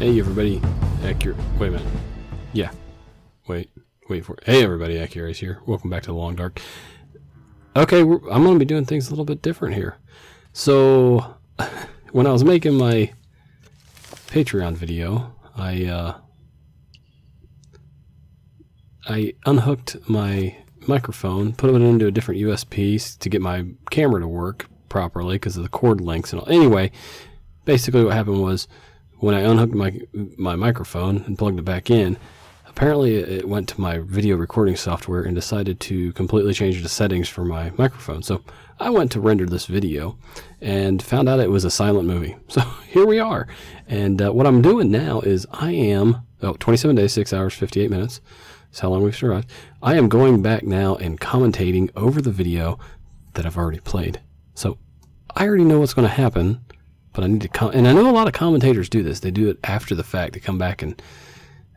Hey everybody, Accurate. Wait a minute. Yeah. Wait for it. Hey everybody, Accurate here. Welcome back to the Long Dark. Okay, I'm going to be doing things a little bit different here. So, when I was making my Patreon video, I unhooked my microphone, put it into a different USB to get my camera to work properly because of the cord lengths and all. Anyway, basically what happened was when I unhooked my microphone and plugged it back in, apparently it went to my video recording software and decided to completely change the settings for my microphone. So I went to render this video and found out it was a silent movie. So here we are. And what I'm doing now is 27 days, 6 hours, 58 minutes. That's how long we've survived. I am going back now and commentating over the video that I've already played. So I already know what's going to happen, but I need to and I know a lot of commentators do this. They do it after the fact. They come back and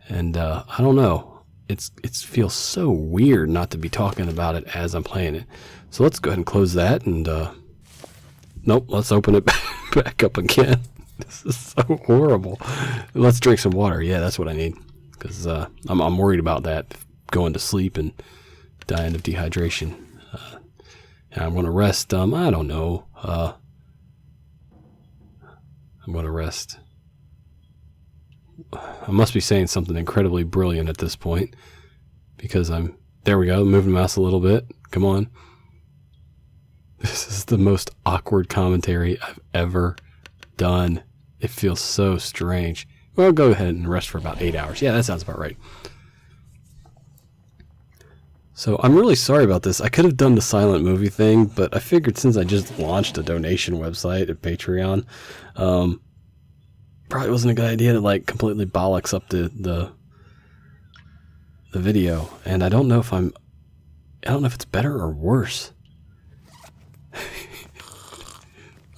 I don't know. It feels so weird not to be talking about it as I'm playing it. So let's go ahead and close that and nope, let's open it back up again. This is so horrible. Let's drink some water. Yeah, that's what I need. Because I'm worried about that, going to sleep and dying of dehydration. And I'm going to rest, I don't know. I'm going to rest. I must be saying something incredibly brilliant at this point. Because there we go, moving the mouse a little bit. Come on. This is the most awkward commentary I've ever done. It feels so strange. Well, go ahead and rest for about 8 hours. Yeah, that sounds about right. So I'm really sorry about this. I could have done the silent movie thing, but I figured since I just launched a donation website at Patreon, probably wasn't a good idea to like completely bollocks up the video. And I don't know if it's better or worse.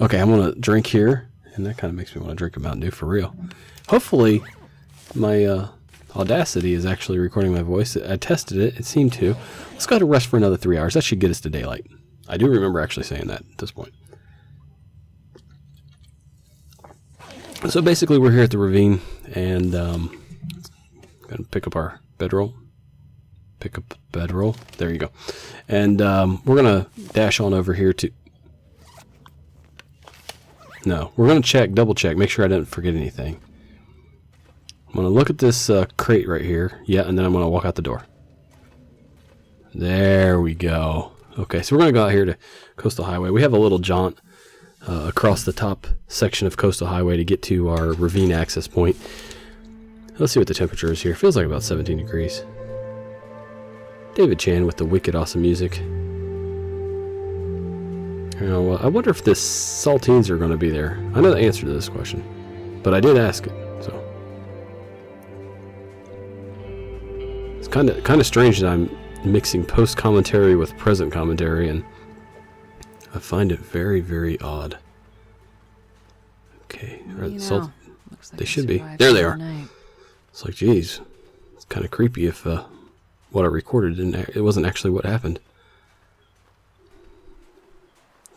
Okay, I'm gonna drink here, and that kind of makes me want to drink a Mountain Dew for real. Hopefully, my Audacity is actually recording my voice. I tested it. It seemed to. Let's go ahead and rest for another 3 hours. That should get us to daylight. I do remember actually saying that at this point. So basically, we're here at the ravine, and going to pick up our bedroll. Pick up bedroll. There you go. And we're going to dash on over here to... No, we're going to double check, make sure I didn't forget anything. I'm going to look at this crate right here. Yeah, and then I'm going to walk out the door. There we go. Okay, so we're going to go out here to Coastal Highway. We have a little jaunt across the top section of Coastal Highway to get to our ravine access point. Let's see what the temperature is here. Feels like about 17 degrees. David Chan with the wicked awesome music. Well, I wonder if the saltines are going to be there. I know the answer to this question, but I did ask it, so. It's kind of strange that I'm mixing post commentary with present commentary, and I find it very, very odd. Okay, looks like they should be. There they are. It's like, geez, it's kind of creepy if what I recorded it wasn't actually what happened.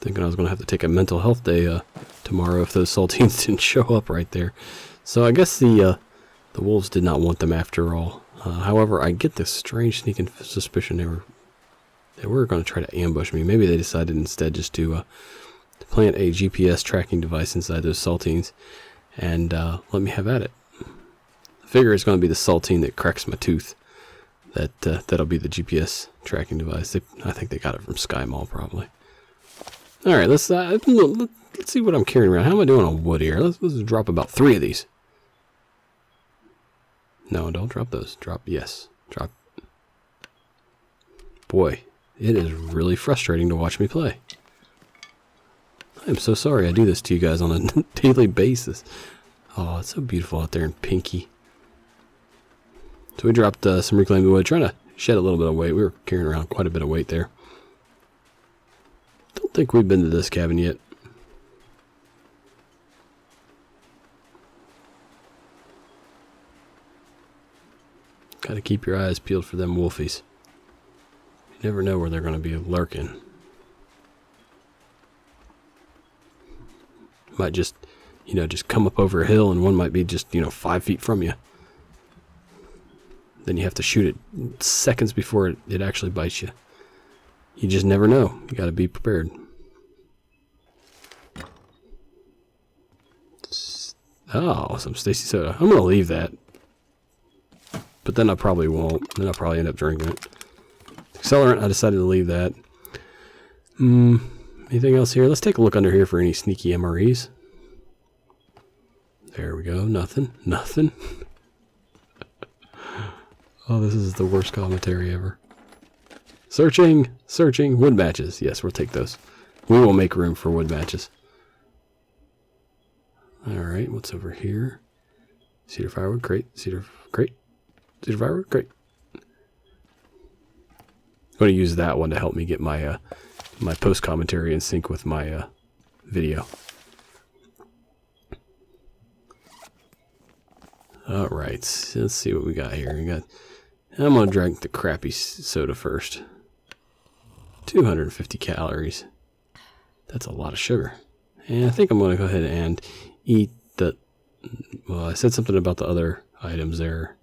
Thinking I was going to have to take a mental health day tomorrow if those saltines didn't show up right there. So I guess the wolves did not want them after all. However, I get this strange sneaking suspicion they were going to try to ambush me. Maybe they decided instead just to plant a GPS tracking device inside those saltines and let me have at it. I figure it's going to be the saltine that cracks my tooth. That'll be the GPS tracking device. I think they got it from Sky Mall probably. All right, let's see what I'm carrying around. How am I doing on wood here? Let's drop about 3 of these. No, don't drop those. Yes, drop. Boy, it is really frustrating to watch me play. I'm so sorry I do this to you guys on a daily basis. Oh, it's so beautiful out there in pinky. So we dropped some reclaimed wood, trying to shed a little bit of weight. We were carrying around quite a bit of weight there. Don't think we've been to this cabin yet. Gotta keep your eyes peeled for them wolfies. You never know where they're going to be lurking. Might just you know, just come up over a hill, and one might be just, you know, 5 feet from you. Then you have to shoot it seconds before it actually bites you. You just never know. You got to be prepared. Oh, some Stacy soda. I'm going to leave that. But then I probably won't. Then I'll probably end up drinking it. Accelerant, I decided to leave that. Anything else here? Let's take a look under here for any sneaky MREs. There we go. Nothing. Nothing. Oh, this is the worst commentary ever. Searching. Searching. Wood matches. Yes, we'll take those. We will make room for wood matches. Alright, what's over here? Cedar firewood, crate. Cedar crate. Cedar firewood, crate. I'm going to use that one to help me get my my post commentary in sync with my video. All right, let's see what we got here. I'm gonna drink the crappy soda first. 250 calories. That's a lot of sugar. And I think I'm gonna go ahead and eat the. Well, I said something about the other items there.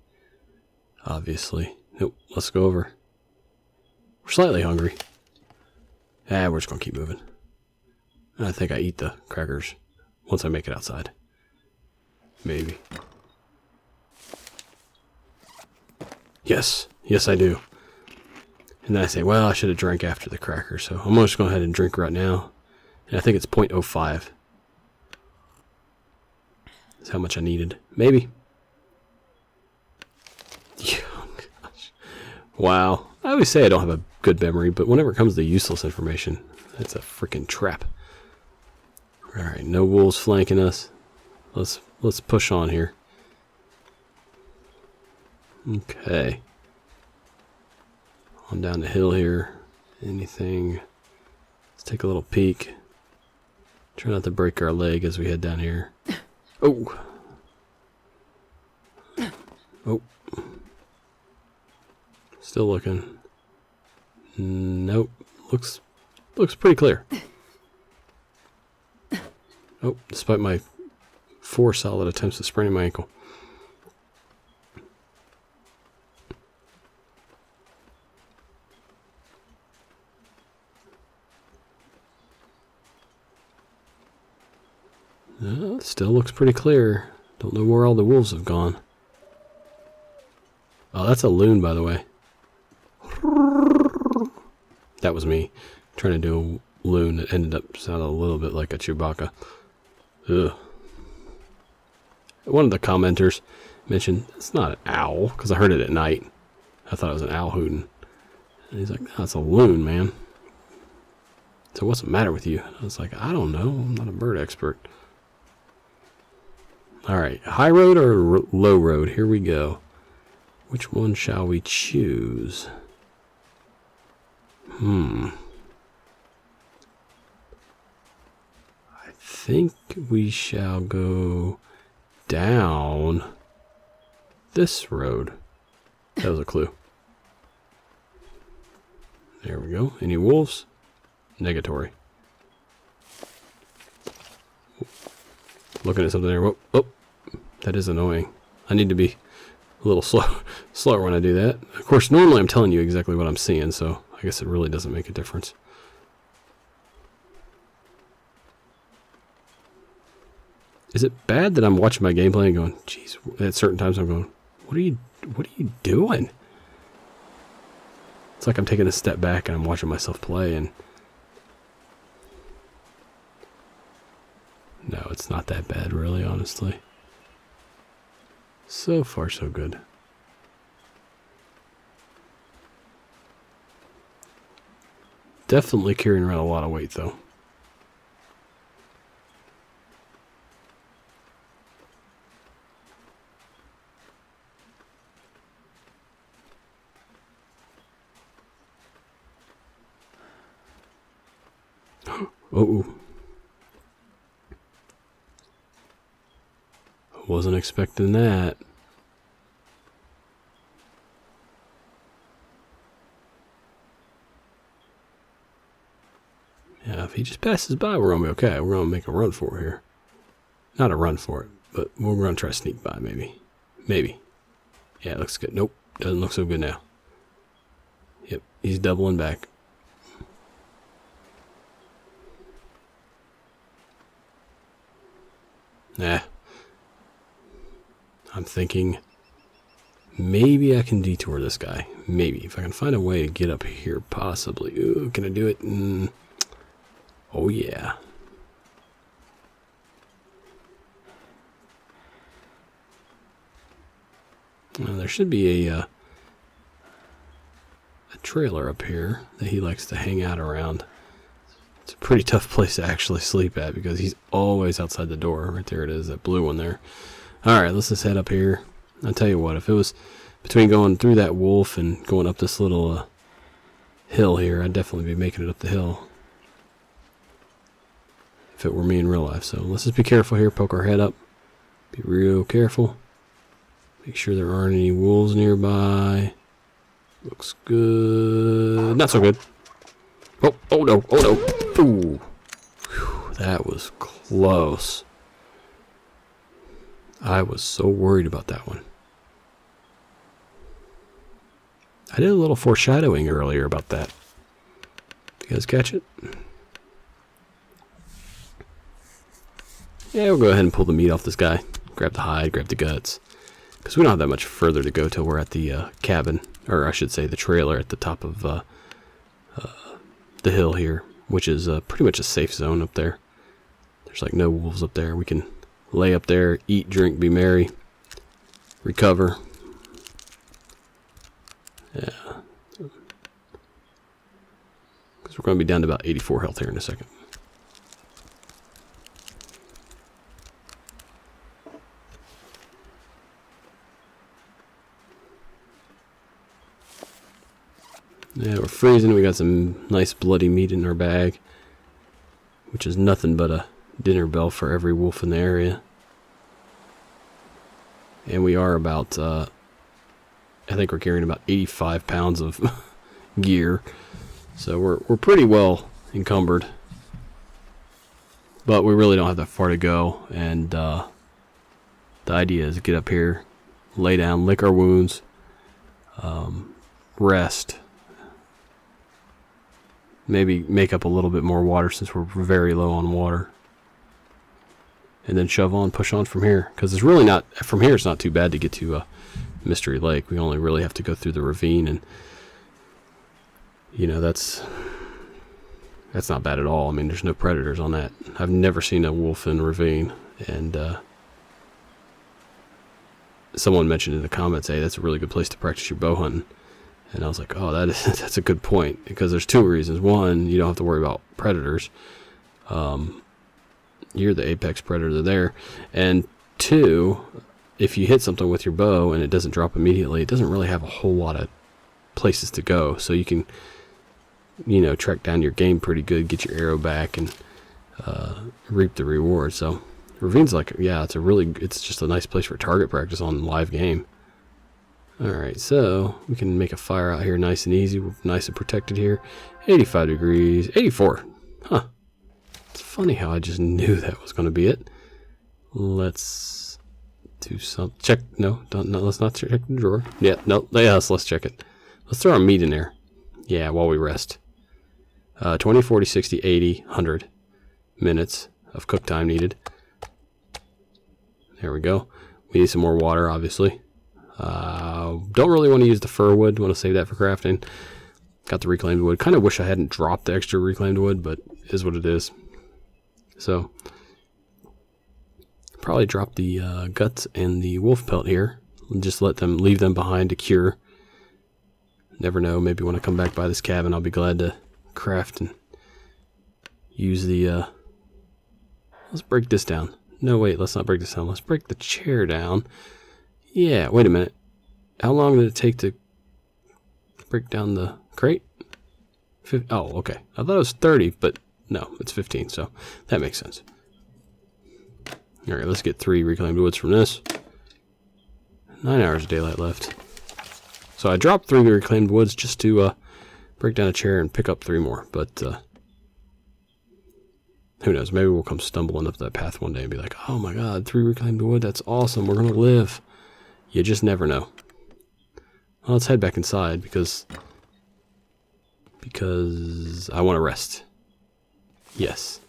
Obviously, nope. Let's go over. We're slightly hungry. We're just gonna keep moving. I think I eat the crackers once I make it outside. Maybe. Yes. Yes, I do. And then I say, well, I should have drank after the crackers, so I'm just going to go ahead and drink right now. And I think it's 0.05. That's how much I needed. Maybe. Yeah, gosh. Wow. I always say I don't have a good memory, but whenever it comes to useless information, it's a freaking trap. Alright, no wolves flanking us. Let's push on here. Okay. On down the hill here. Anything? Let's take a little peek. Try not to break our leg as we head down here. Oh! Oh. Still looking. Nope. Looks pretty clear. Oh, despite my 4 solid attempts at spraining my ankle. Still looks pretty clear. Don't know where all the wolves have gone. Oh, that's a loon, by the way. That was me trying to do a loon that ended up sounding a little bit like a Chewbacca. Ugh. One of the commenters mentioned it's not an owl because I heard it at night. I thought it was an owl hooting. And he's like, no, it's a loon, man. So what's the matter with you? I was like, I don't know. I'm not a bird expert. Alright, high road or low road? Here we go. Which one shall we choose? I think we shall go down this road. That was a clue. There we go. Any wolves? Negatory. Looking at something there. Whoa, oh, that is annoying. I need to be a little slower when I do that. Of course, normally I'm telling you exactly what I'm seeing, so I guess it really doesn't make a difference. Is it bad that I'm watching my gameplay and going, geez, at certain times I'm going, what are you doing? It's like I'm taking a step back and I'm watching myself play, and no, it's not that bad, really, honestly. So far, so good. Definitely carrying around a lot of weight, though. Oh. Wasn't expecting that. Yeah, if he just passes by, we're gonna be okay. We're gonna make a run for it here. Not a run for it, but we're going to try to sneak by, maybe. Maybe. Yeah, it looks good. Nope, doesn't look so good now. Yep, he's doubling back. Nah. I'm thinking maybe I can detour this guy. Maybe. If I can find a way to get up here, possibly. Ooh, can I do it? Oh, yeah. There should be a trailer up here that he likes to hang out around. It's a pretty tough place to actually sleep at because he's always outside the door. Right there it is, that blue one there. Alright, let's just head up here. I'll tell you what, if it was between going through that wolf and going up this little hill here, I'd definitely be making it up the hill. If it were me in real life. So let's just be careful here, poke our head up. Be real careful. Make sure there aren't any wolves nearby. Looks good. Not so good. Oh, oh no, oh no. Ooh. Whew, that was close. I was so worried about that one. I did a little foreshadowing earlier about that. You guys catch it? Yeah, we'll go ahead and pull the meat off this guy. Grab the hide, grab the guts. Because we don't have that much further to go till we're at the cabin. Or I should say the trailer at the top of the hill here. Which is pretty much a safe zone up there. There's like no wolves up there. We can lay up there, eat, drink, be merry. Recover. Yeah. Because we're going to be down to about 84 health here in a second. Yeah, we're freezing. We got some nice bloody meat in our bag, which is nothing but a dinner bell for every wolf in the area. And we are about, I think we're carrying about 85 pounds of gear. So we're pretty well encumbered. But we really don't have that far to go. And the idea is to get up here, lay down, lick our wounds, rest. Maybe make up a little bit more water since we're very low on water. And then shove on, push on from here. Because it's really not, from here it's not too bad to get to Mystery Lake. We only really have to go through the ravine. And, you know, that's not bad at all. I mean, there's no predators on that. I've never seen a wolf in a ravine. And someone mentioned in the comments, hey, that's a really good place to practice your bow hunting. And I was like, oh, that's a good point. Because there's two reasons. One, you don't have to worry about predators. You're the apex predator there. And two, if you hit something with your bow and it doesn't drop immediately, it doesn't really have a whole lot of places to go. So you can, you know, track down your game pretty good, get your arrow back, and reap the reward. So ravine's like, yeah, it's just a nice place for target practice on live game. Alright, so we can make a fire out here nice and easy. We're nice and protected here. 85 degrees. 84. Huh. It's funny how I just knew that was going to be it. Let's do some... Check... No, let's not check the drawer. Yeah, no. Yes, let's check it. Let's throw our meat in there. Yeah, while we rest. 20, 40, 60, 80, 100 minutes of cook time needed. There we go. We need some more water, obviously. Don't really want to use the fir wood. Want to save that for crafting. Got the reclaimed wood. Kind of wish I hadn't dropped the extra reclaimed wood, but it is what it is. So probably drop the guts and the wolf pelt here. And just leave them behind to cure. Never know. Maybe when I come back by this cabin, I'll be glad to craft and use the. Let's break this down. No, wait. Let's not break this down. Let's break the chair down. Yeah, wait a minute. How long did it take to break down the crate? Oh, okay. I thought it was 30, but no, it's 15, so that makes sense. All right, let's get 3 reclaimed woods from this. 9 hours of daylight left. So I dropped 3 reclaimed woods just to break down a chair and pick up 3 more, but Who knows? Maybe we'll come stumbling up that path one day and be like, oh my god, 3 reclaimed wood, that's awesome, we're gonna live. You just never know. Well, let's head back inside because I want to rest. Yes.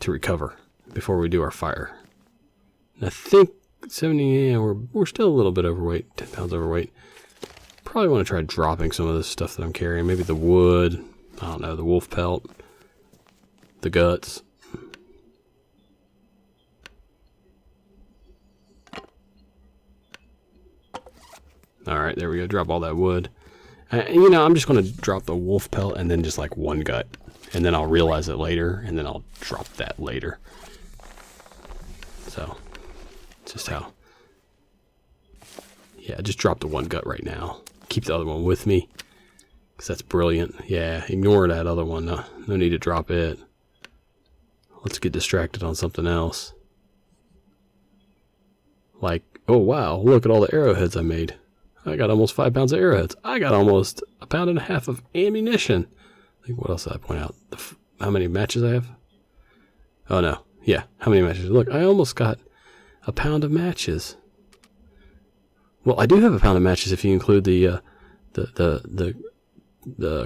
To recover before we do our fire. And I think 70, yeah, we're still a little bit overweight, 10 pounds overweight. Probably want to try dropping some of this stuff that I'm carrying. Maybe the wood, I don't know, the wolf pelt, the guts. Alright, there we go. Drop all that wood. You know, I'm just going to drop the wolf pelt and then just like one gut. And then I'll realize it later, and then I'll drop that later. So, just how. Yeah, just drop the one gut right now. Keep the other one with me, because that's brilliant. Yeah, ignore that other one. No need to drop it. Let's get distracted on something else. Like, oh wow, look at all the arrowheads I made. I got almost 5 pounds of arrowheads. I got almost 1.5 pounds of ammunition. I think, what else did I point out? How many matches I have? Oh no, yeah, how many matches? Look, I almost got 1 pound of matches. Well, I do have 1 pound of matches if you include the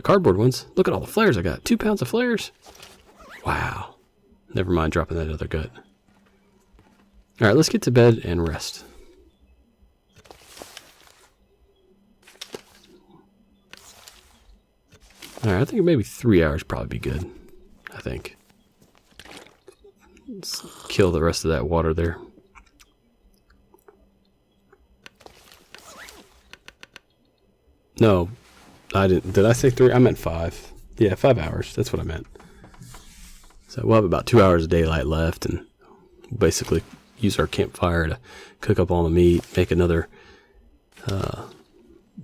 cardboard ones. Look at all the flares I got. 2 pounds of flares. Wow. Never mind dropping that other gut. All right, let's get to bed and rest. All right, I think maybe 3 hours probably be good. I think. Let's kill the rest of that water there. No, I didn't. Did I say 3? I meant 5. Yeah, 5 hours. That's what I meant. So we'll have about 2 hours of daylight left, and basically use our campfire to cook up all the meat, make another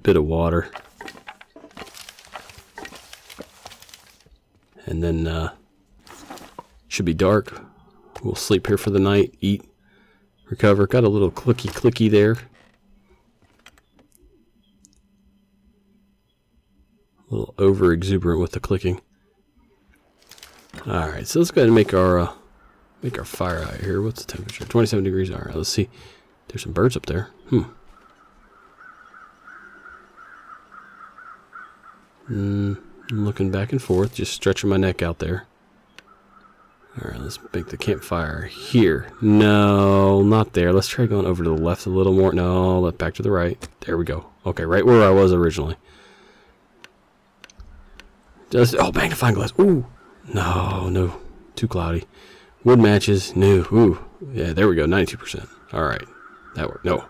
bit of water, and then should be dark. We'll sleep here for the night, eat, recover. Got a little clicky there. A little over exuberant with the clicking. All right, so let's go ahead and make our fire out here. What's the temperature? 27 degrees. All right, let's see. There's some birds up there. I'm looking back and forth, just stretching my neck out there. All right, let's make the campfire here. No, not there. Let's try going over to the left a little more. No, back to the right. There we go. Okay, right where I was originally. Oh, magnifying glass. Ooh. No. Too cloudy. Wood matches. No. Ooh. Yeah, there we go. 92%. All right. That worked. No.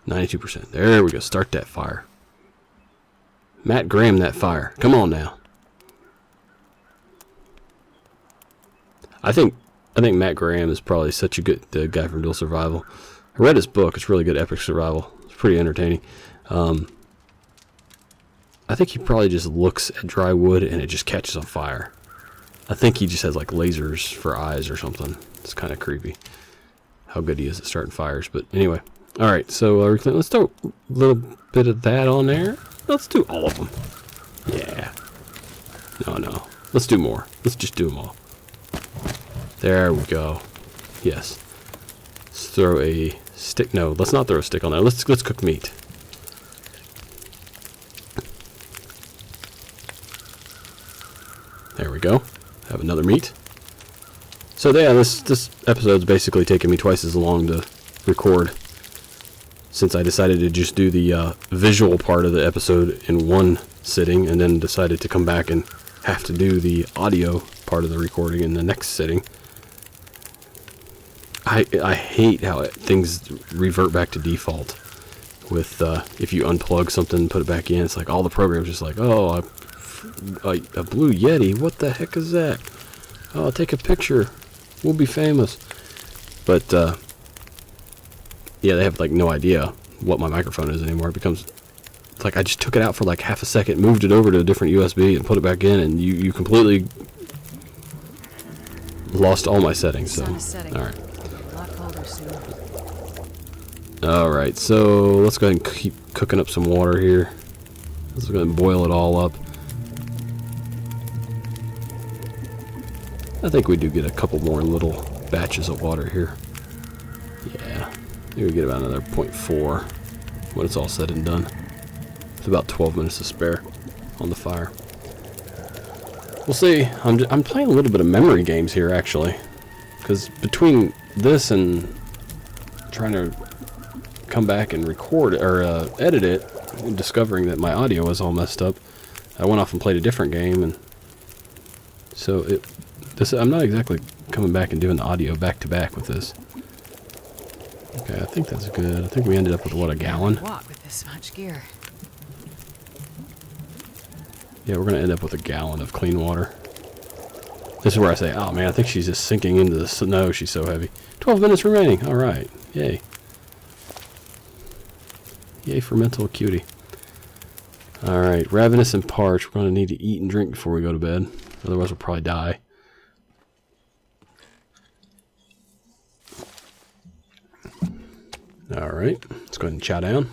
92%. There we go. Start that fire. Matt Graham that fire. Come on now. I think Matt Graham is probably such a good guy from Dual Survival. I read his book. It's really good. Epic Survival. It's pretty entertaining. I think he probably just looks at dry wood and it just catches on fire. I think he just has like lasers for eyes or something. It's kind of creepy how good he is at starting fires. But anyway, all right. So let's throw a little bit of that on there. Let's do all of them. Yeah. No. Let's do more. Let's just do them all. There we go. Yes. Let's throw a stick. No, let's not throw a stick on there. Let's cook meat. There we go. Have another meat. So yeah, this episode's basically taking me twice as long to record, since I decided to just do the visual part of the episode in one sitting, and then decided to come back and have to do the audio part of the recording in the next sitting. I hate how things revert back to default with if you unplug something and put it back in. It's like all the programs just like, oh, a blue Yeti, what the heck is that? Oh, take a picture, we'll be famous. But yeah, they have like no idea what my microphone is anymore. It's like I just took it out for like half a second, moved it over to a different USB and put it back in, and you completely lost all my settings. So all right, so let's go ahead and keep cooking up some water here. Let's go ahead and boil it all up. I think we do get a couple more little batches of water here. Yeah, maybe we get about another 0.4 when it's all said and done. With about 12 minutes to spare on the fire. We'll see. I'm playing a little bit of memory games here, actually. Because between this and trying to come back and record, or edit it, and discovering that my audio was all messed up, I went off and played a different game, and so I'm not exactly coming back and doing the audio back to back with this. Okay, I think that's good. I think we ended up with, what, a gallon? Walk with this much gear. Yeah, we're going to end up with a gallon of clean water. This is where I say, oh man, I think she's just sinking into the snow. She's so heavy. 12 minutes remaining. All right. Yay. Yay for mental acuity. All right. Ravenous and parched. We're going to need to eat and drink before we go to bed. Otherwise, we'll probably die. All right. Let's go ahead and chow down.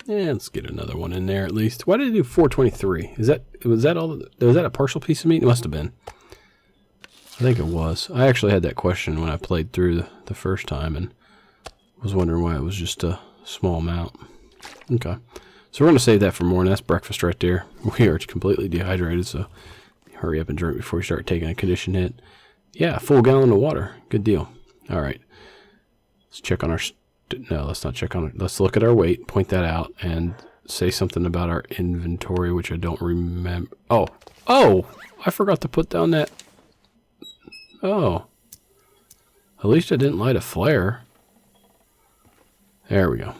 Yeah, let's get another one in there at least. Why did it do 423? Was that a partial piece of meat? It must have been. I think it was. I actually had that question when I played through the first time and was wondering why it was just a small amount. Okay. So we're going to save that for more, and that's breakfast right there. We are completely dehydrated, so hurry up and drink before we start taking a condition hit. Yeah, full gallon of water. Good deal. All right. Let's check on our... No, let's not check on it. Let's look at our weight, point that out, and say something about our inventory, which I don't remember. Oh, I forgot to put down that. Oh, at least I didn't light a flare. There we go.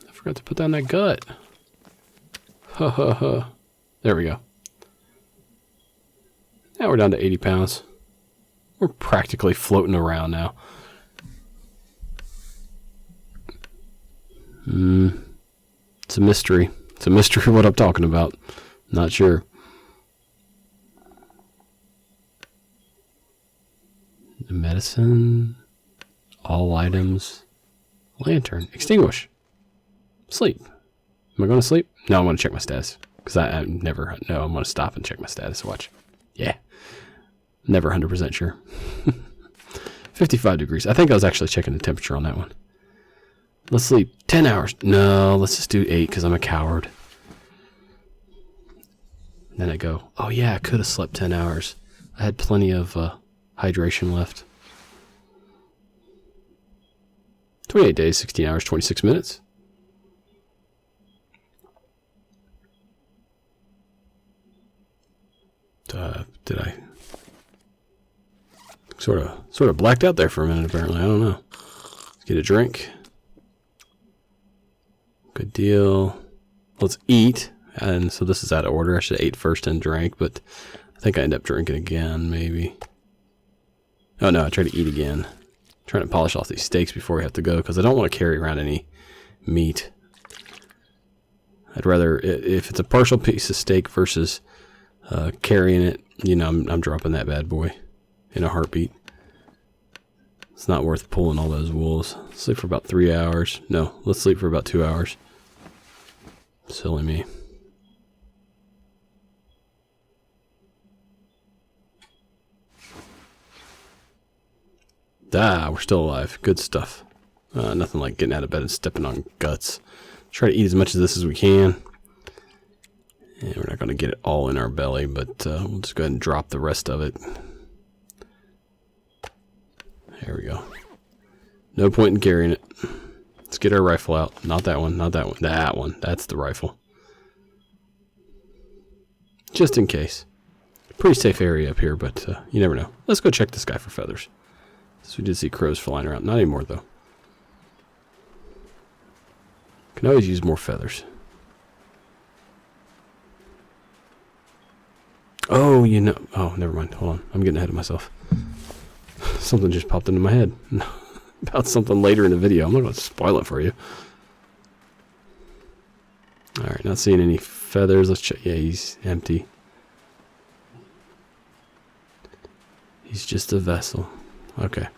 I forgot to put down that gut. Ha ha ha. There we go. Now we're down to 80 pounds. We're practically floating around now. It's a mystery. It's a mystery what I'm talking about. Not sure. Medicine. All items. Lantern. Extinguish. Sleep. Am I going to sleep? No, I'm going to check my status. Because I never know. I'm going to stop and check my status. Watch. Yeah. Never 100% sure. 55 degrees. I think I was actually checking the temperature on that one. Let's sleep 10 hours. No, let's just do 8 because I'm a coward. Then I go, oh yeah, I could have slept 10 hours. I had plenty of hydration left. 28 days, 16 hours, 26 minutes. Did I sort of blacked out there for a minute apparently. I don't know. Let's get a drink. Good deal. Let's eat. And so this is out of order. I should have ate first and drank, but I think I end up drinking again, maybe. Oh no, I try to eat again. I'm trying to polish off these steaks before we have to go, because I don't want to carry around any meat. I'd rather, if it's a partial piece of steak versus carrying it, you know, I'm dropping that bad boy in a heartbeat. It's not worth pulling all those wools. Sleep for about 3 hours. No, let's sleep for about 2 hours. Silly me. Ah, we're still alive. Good stuff. Nothing like getting out of bed and stepping on guts. Try to eat as much of this as we can. And we're not going to get it all in our belly, but we'll just go ahead and drop the rest of it. There we go. No point in carrying it. Let's get our rifle out. Not that one, not that one. That one. That's the rifle. Just in case. Pretty safe area up here, but you never know. Let's go check the sky for feathers. So we did see crows flying around. Not anymore, though. Can always use more feathers. Oh, you know. Oh, never mind. Hold on. I'm getting ahead of myself. Something just popped into my head. About something later in the video. I'm not going to spoil it for you. Alright, not seeing any feathers. Let's check. Yeah, he's empty. He's just a vessel. Okay.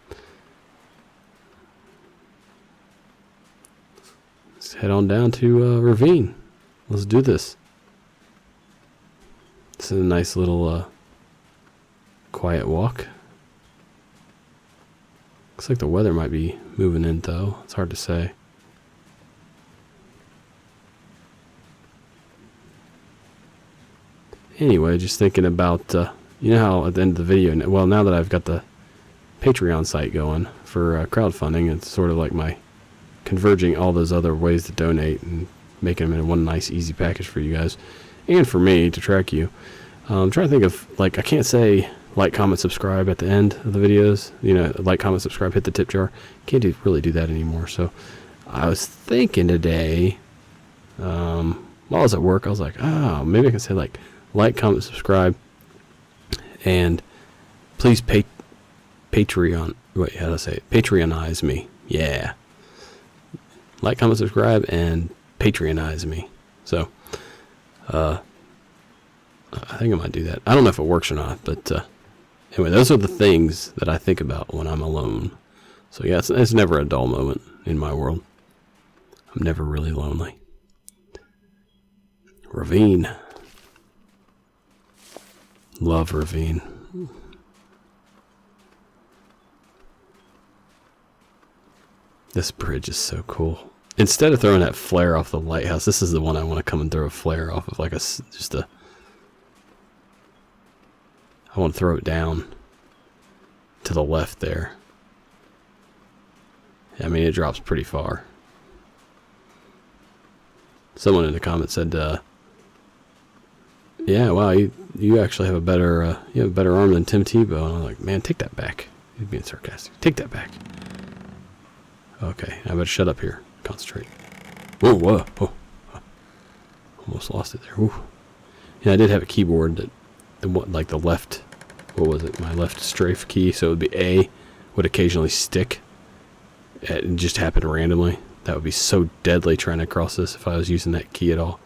Let's head on down to ravine. Let's do this. This is a nice little quiet walk. Looks like the weather might be moving in though. It's hard to say. Anyway, just thinking about, you know how at the end of the video, well, now that I've got the Patreon site going for crowdfunding, it's sort of like my converging all those other ways to donate and making them in one nice easy package for you guys and for me to track you. I'm trying to think of, like, I can't say like, comment, subscribe at the end of the videos. You know, like, comment, subscribe, hit the tip jar. Can't really do that anymore. So I was thinking today, while I was at work, I was like, oh, maybe I can say like, comment, subscribe, and please Patreon. Wait, how do I say it? Patreonize me. Yeah. Like, comment, subscribe, and Patreonize me. So, I think I might do that. I don't know if it works or not, but anyway, those are the things that I think about when I'm alone. So yeah, it's never a dull moment in my world. I'm never really lonely. Ravine. Love ravine. This bridge is so cool. Instead of throwing that flare off the lighthouse, this is the one I want to come and throw a flare off of, like I want to throw it down to the left there. I mean, it drops pretty far. Someone in the comments said, yeah, wow, you actually have a better arm than Tim Tebow. And I'm like, man, take that back. He's being sarcastic. Take that back. Okay, I better shut up here. Concentrate. Whoa, whoa, whoa. Almost lost it there. Woo. Yeah, I did have a keyboard that, like the left, what was it? My left strafe key, so it would be A, would occasionally stick. It just happened randomly. That would be so deadly trying to cross this if I was using that key at all.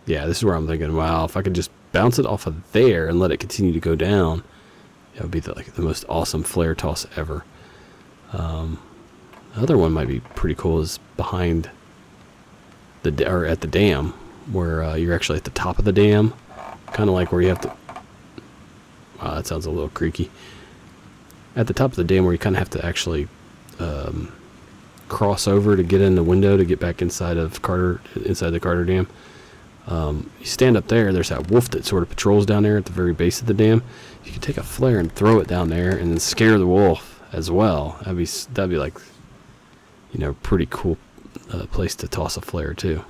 Yeah, this is where I'm thinking, wow, if I could just bounce it off of there and let it continue to go down, that would be the most awesome flare toss ever. The other one might be pretty cool is behind or at the dam, where you're actually at the top of the dam, kind of like where you have to. Wow, that sounds a little creaky. At the top of the dam, where you kind of have to actually cross over to get in the window to get back inside the Carter Dam. You stand up there. There's that wolf that sort of patrols down there at the very base of the dam. You can take a flare and throw it down there, and then scare the wolf as well. That'd be like, you know, pretty cool place to toss a flare too.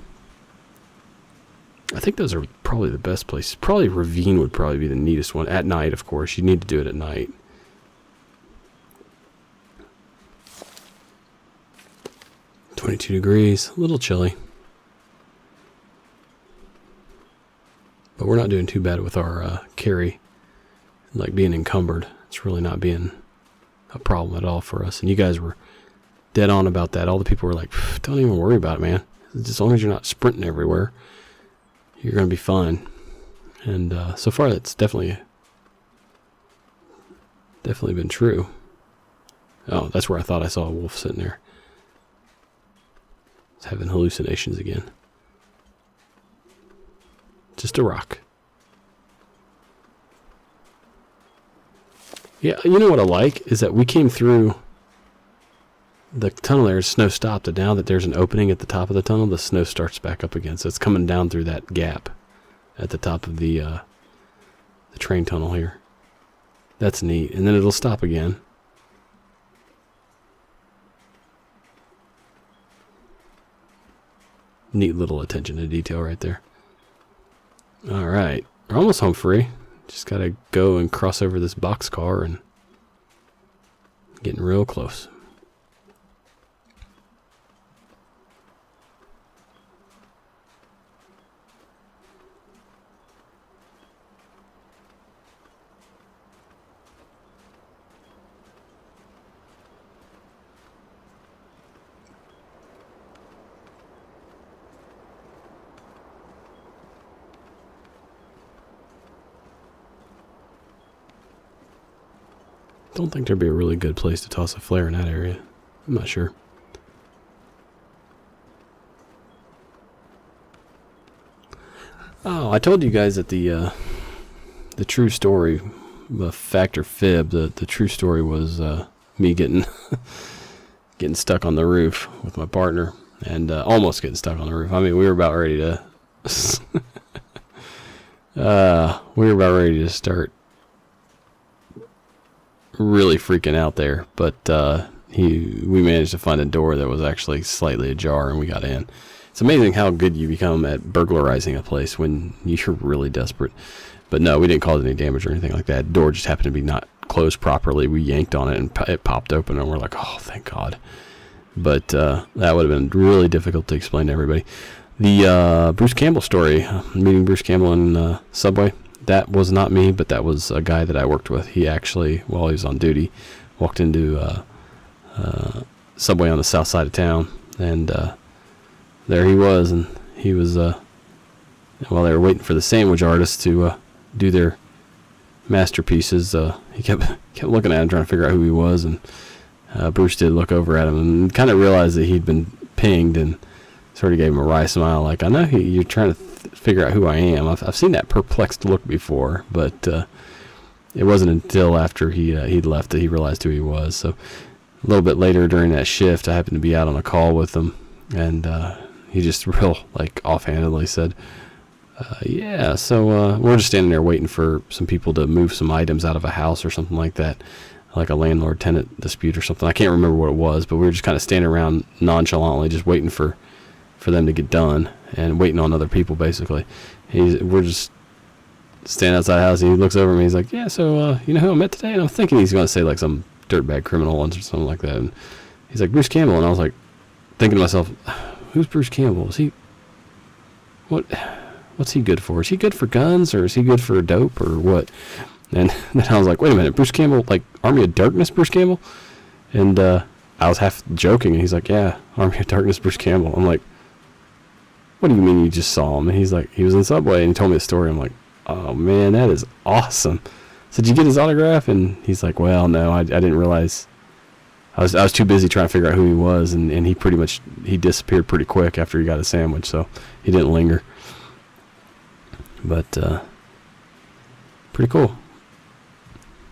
I think those are probably the best places. Probably ravine would probably be the neatest one at night. Of course, you need to do it at night. .22 degrees, a little chilly. But we're not doing too bad with our carry, like being encumbered. It's really not being a problem at all for us. And you guys were dead on about that. All the people were like, don't even worry about it, man. As long as you're not sprinting everywhere, you're going to be fine. And so far, that's definitely been true. Oh, that's where I thought I saw a wolf sitting there. It's having hallucinations again. Just a rock. Yeah, you know what I like is that we came through the tunnel there, snow stopped, and now that there's an opening at the top of the tunnel, the snow starts back up again. So it's coming down through that gap at the top of the train tunnel here. That's neat. And then it'll stop again. Neat little attention to detail right there. All right, we're almost home free. Just gotta go and cross over this boxcar and getting real close. Don't think there'd be a really good place to toss a flare in that area. I'm not sure. Oh, I told you guys that the true story, the fact or fib, the true story was me getting getting stuck on the roof with my partner, and almost getting stuck on the roof. I mean, we were about ready to start really freaking out there, but we managed to find a door that was actually slightly ajar, and we got in. It's amazing how good you become at burglarizing a place when you're really desperate. But no, we didn't cause any damage or anything like that. Door just happened to be not closed properly. We yanked on it and it popped open, and we're like, oh, thank God. But that would have been really difficult to explain to everybody. The Bruce Campbell story, meeting Bruce Campbell in Subway, that was not me, but that was a guy that I worked with. He actually, while he was on duty, walked into Subway on the south side of town, and there he was, and he was, while they were waiting for the sandwich artists to do their masterpieces, he kept looking at him, trying to figure out who he was, and Bruce did look over at him and kind of realized that he'd been pinged, and sort of gave him a wry smile, like, I know you're trying to figure out who I am. I've seen that perplexed look before, but it wasn't until after he'd left that he realized who he was. So a little bit later during that shift, I happened to be out on a call with him, and he just real offhandedly said, yeah, so we're just standing there waiting for some people to move some items out of a house or something like that, like a landlord-tenant dispute or something. I can't remember what it was, but we were just kind of standing around nonchalantly, just waiting for them to get done and waiting on other people, basically. We're just standing outside the house, and he looks over at me. He's like, yeah, so you know who I met today? And I'm thinking he's going to say like some dirtbag criminal or something like that. And he's like, Bruce Campbell. And I was like, thinking to myself, who's Bruce Campbell? Is he, what's he good for? Is he good for guns, or is he good for dope, or what? And then I was like, wait a minute, Bruce Campbell, like Army of Darkness Bruce Campbell? And I was half joking, and he's like, yeah, Army of Darkness Bruce Campbell. I'm like, what do you mean you just saw him? And he's like, he was in Subway, and he told me the story. I'm like, oh man, that is awesome. So did you get his autograph? And he's like, well, no, I didn't realize. I was too busy trying to figure out who he was, and he disappeared pretty quick after he got a sandwich, so he didn't linger. But pretty cool.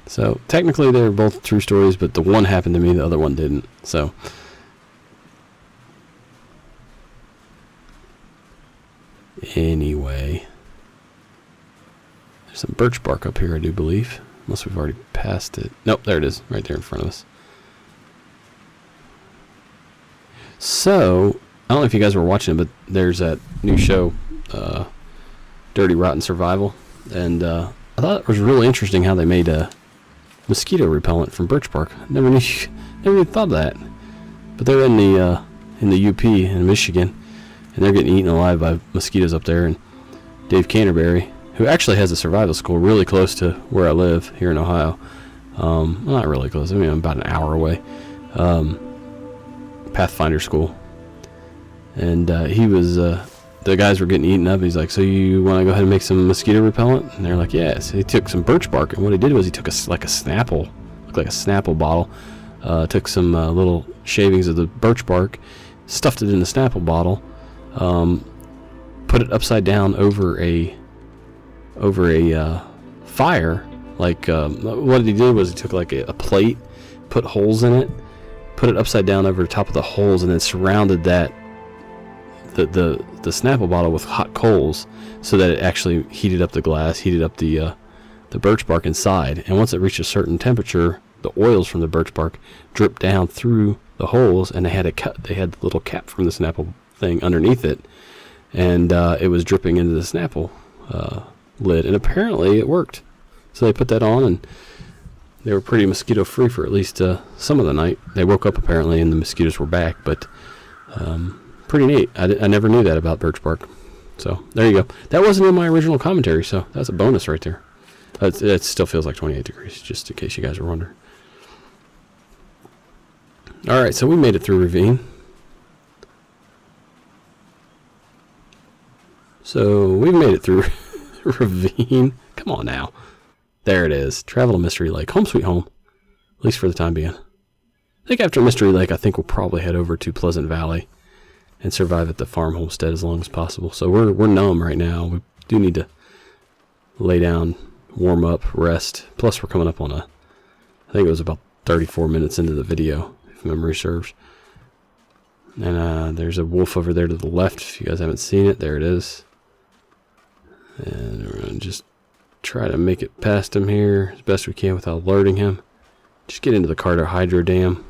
So technically they're both true stories, but the one happened to me, the other one didn't. So anyway, there's some birch bark up here, I do believe, unless we've already passed it. Nope, there it is, right there in front of us. So I don't know if you guys were watching it, but there's that new show, Dirty Rotten Survival, and I thought it was really interesting how they made a mosquito repellent from birch bark. Never even thought of that. But they're in the UP in Michigan, and they're getting eaten alive by mosquitoes up there. And Dave Canterbury, who actually has a survival school really close to where I live here in Ohio, well, not really close. I mean, I'm about an hour away. Pathfinder school, and he was the guys were getting eaten up. He's like, so you want to go ahead and make some mosquito repellent? And they're like, yes. He took some birch bark, and what he did was he took a Snapple, looked like a Snapple bottle, took some little shavings of the birch bark, stuffed it in the Snapple bottle, put it upside down over a fire. Like what he did was he took like a plate, put holes in it, put it upside down over the top of the holes, and then surrounded that the Snapple bottle with hot coals, so that it actually heated up the glass, heated up the birch bark inside. And once it reached a certain temperature, the oils from the birch bark dripped down through the holes, and they had the little cap from the Snapple thing underneath it, and it was dripping into the Snapple lid, and apparently it worked. So they put that on, and they were pretty mosquito free for at least some of the night. They woke up apparently, and the mosquitoes were back, but pretty neat. I never knew that about birch bark. So there you go. That wasn't in my original commentary, so that's a bonus right there. It still feels like 28 degrees, just in case you guys were wondering. All right, so we made it through ravine. So we've made it through ravine. Come on now. There it is. Travel to Mystery Lake. Home sweet home. At least for the time being. I think after Mystery Lake, I think we'll probably head over to Pleasant Valley and survive at the farm homestead as long as possible. So we're numb right now. We do need to lay down, warm up, rest. Plus, we're coming up on I think it was about 34 minutes into the video, if memory serves. And there's a wolf over there to the left. If you guys haven't seen it, there it is. And we're going to just try to make it past him here as best we can without alerting him. Just get into the Carter Hydro Dam.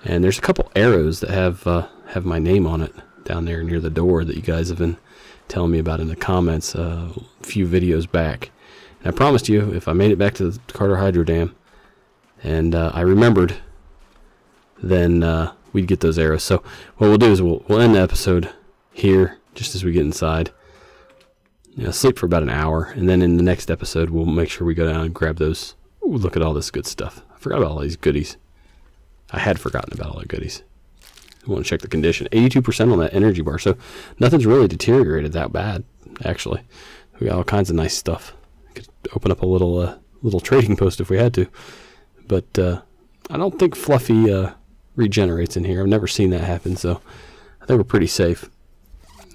And there's a couple arrows that have my name on it down there near the door that you guys have been telling me about in the comments a few videos back. And I promised you if I made it back to the Carter Hydro Dam and I remembered, then we'd get those arrows. So what we'll do is we'll end the episode here just as we get inside. Sleep for about an hour, and then in the next episode we'll make sure we go down and grab those. Ooh, look at all this good stuff. I forgot about all these goodies. I had forgotten about all the goodies. I want to check the condition. 82% on that energy bar, so nothing's really deteriorated that bad, actually. We got all kinds of nice stuff. Could open up a little trading post if we had to. But I don't think Fluffy regenerates in here. I've never seen that happen, so I think we're pretty safe.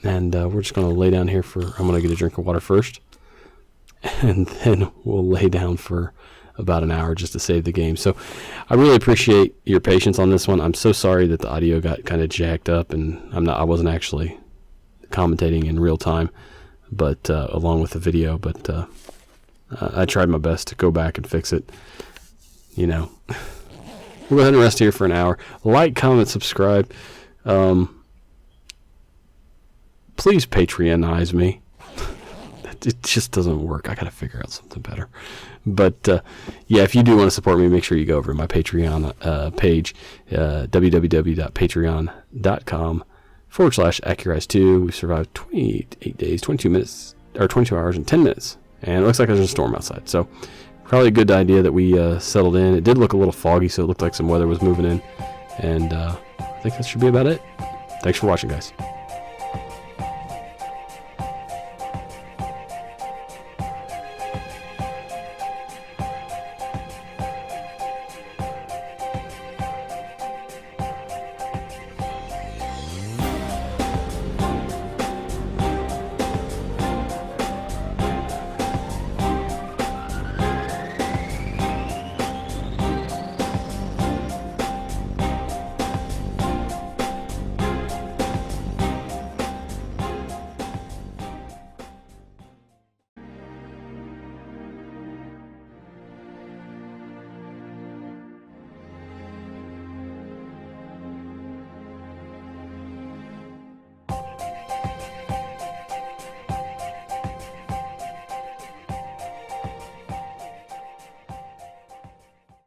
And we're just going to lay down here for... I'm going to get a drink of water first. And then we'll lay down for about an hour just to save the game. So I really appreciate your patience on this one. I'm so sorry that the audio got kind of jacked up, and I wasn't actually commentating in real time, but along with the video. But I tried my best to go back and fix it. We'll go ahead and rest here for an hour. Like, comment, subscribe. Please Patreonize me. It just doesn't work. I got to figure out something better. But yeah, if you do want to support me, make sure you go over to my Patreon page, www.patreon.com/Accurize2. We survived 28 days, 22 minutes, or 22 hours and 10 minutes. And it looks like there's a storm outside. So probably a good idea that we settled in. It did look a little foggy, so it looked like some weather was moving in. And I think that should be about it. Thanks for watching, guys.